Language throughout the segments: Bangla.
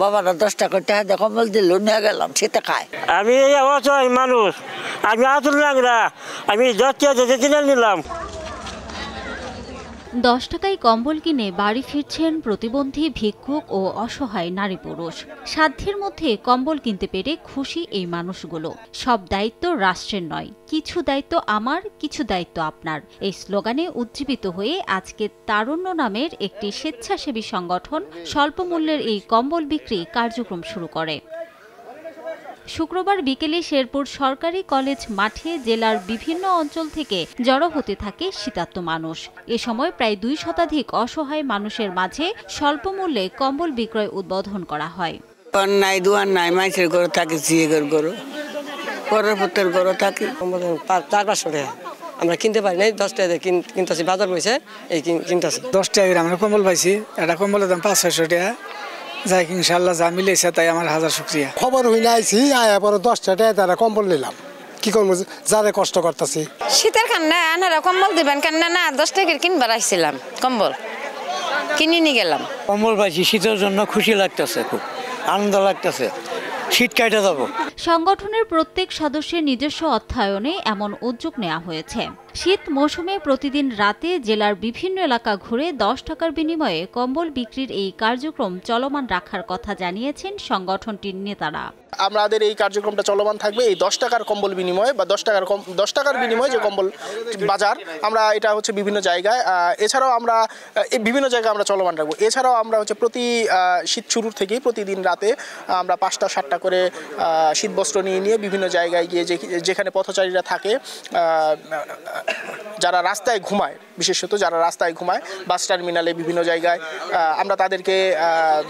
বাবারা 10 টাকা টাকা কম্বল দিল নিয়ে গেলাম শীতে খায়। আমি অসহায় মানুষ, আমি আতুল লাগরা, আমি 10 টাকা কিনে নিলাম। 10 টাকায় কম্বল কিনে বাড়ি ফিরছেন প্রতিবন্ধী, ভিক্ষুক ও অসহায় নারী পুরুষ। সাধ্যের মধ্যে কম্বল কিনতে পেরে খুশি এই মানুষগুলো। সব দায়িত্ব রাষ্ট্রের নয়, কিছু দায়িত্ব আমার, কিছু দায়িত্ব আপনার। এই স্লোগানে উজ্জীবিত হয়ে আজকে তারুণ্য নামের একটি স্বেচ্ছাসেবী সংগঠন স্বল্প মূল্যের এই কম্বল বিক্রি কার্যক্রম শুরু করে। শুক্রবার বিকেলে শেরপুর সরকারি কলেজ মাঠে জেলার বিভিন্ন অঞ্চল থেকে জড়ো হতে থাকে শীতার্ত মানুষ। এ সময় প্রায় 2 শতাধিক অসহায় মানুষের মাঝে স্বল্প মূল্যে কম্বল বিক্রয় উদ্বোধন করা হয়। নাই দুয়ার নাই, মাইসের ঘরে থাকি, জিয়ের ঘরে, পরের পুত্রের ঘরে থাকি। 400-500 টাকা আমরা কিনতে পারি নাই, 10 টাকা কিনতেছি, বাজার বসে এই কিনতেছি। 10 টাকা আমরা কম্বল পাইছি, এটা কম্বলের দাম 500-600 টাকা। যাই ইনশাআল্লাহ যা মিলেছে তাই আমার হাজার শুকরিয়া। খবর হইলে আইছি, আয়া পরে 10 টাকা তারা কম্বল নিলাম। কি করবো, যারা কষ্ট করতেছি। শীতের কান্না আনারা কম্বল দিবেন কান্না না, 10 টাকার কিনবার আইছিলাম কম্বল, কিনে নিয়ে গেলাম। কম্বল পাইছি, শীতের জন্য খুশি লাগতেছে, খুব আনন্দ লাগতেছে, শীত কাটে যাব। সংগঠনের প্রত্যেক সদস্যের নিজস্ব অর্থায়নে এমন উদ্যোগ নেওয়া হয়েছে। শীত মৌসুমে প্রতিদিন রাতে জেলার বিভিন্ন এলাকা ঘুরে 10 টাকার বিনিময়ে কম্বল বিক্রির এই কার্যক্রম চলমান রাখার কথা জানিয়েছেন সংগঠনটির নেতারা। আমাদের এই কার্যক্রমটা চলমান থাকবে এই 10 টাকার কম্বল বিনিময়ে বা 10 টাকার বিনিময়ে যে কম্বল বাজার, আমরা এটা হচ্ছে বিভিন্ন জায়গায়, এছাড়াও আমরা বিভিন্ন জায়গায় আমরা চলমান রাখবো। এছাড়াও আমরা হচ্ছে প্রতি শীত শুরুর থেকেই প্রতিদিন রাতে আমরা 5টা-7টা করে শীতবস্ত্র নিয়ে বিভিন্ন জায়গায় গিয়ে যেখানে পথচারীরা থাকে, যারা রাস্তায় ঘুমায়, বিশেষত যারা রাস্তায় ঘুমায়, বাস টার্মিনালে বিভিন্ন জায়গায় আমরা তাদেরকে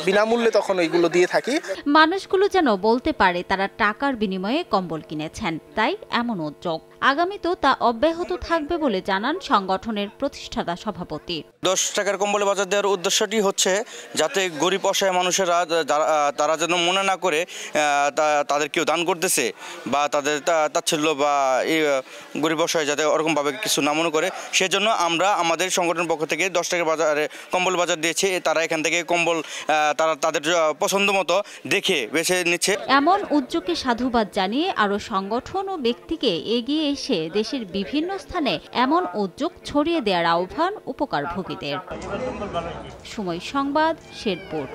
বিনামূল্যে তখন ওইগুলো দিয়ে থাকি। মানুষগুলো যেন বলতে পারে তারা টাকার বিনিময়ে কম্বল কিনেছেন, তাই এমন উদ্যোগ। আগামীতেও তা অব্যাহত থাকবে বলে জানান সংগঠনের প্রতিষ্ঠাতা সভাপতি। 10 টাকার কম্বল বাজার দেওয়ার উদ্দেশ্যটি হচ্ছে যাতে গরিব অসহায় মানুষেরা তারা যেন মনে না করে তাদের কেউ দান করতেছে বা তাদের তাচ্ছিল্য বা এই গরিব অসহায় যাতে ওরকমভাবে কিছু না মনে করে, সেজন্য আমরা আমাদের সংগঠনের পক্ষ থেকে 10 টাকার বাজারে কম্বল বাজার দিয়েছি। তারা এখান থেকে কম্বল তারা তাদের পছন্দ মতো দেখে বেছে নিচ্ছে। এমন উদ্যোগকে সাধুবাদ জানিয়ে আরও সংগঠন ও ব্যক্তিকে এগিয়ে এসে দেশের বিভিন্ন স্থানে এমন উদ্যোগ ছড়িয়ে দেওয়ার আহ্বান উপকারভোগীদের। সময় সংবাদ, শেরপুর।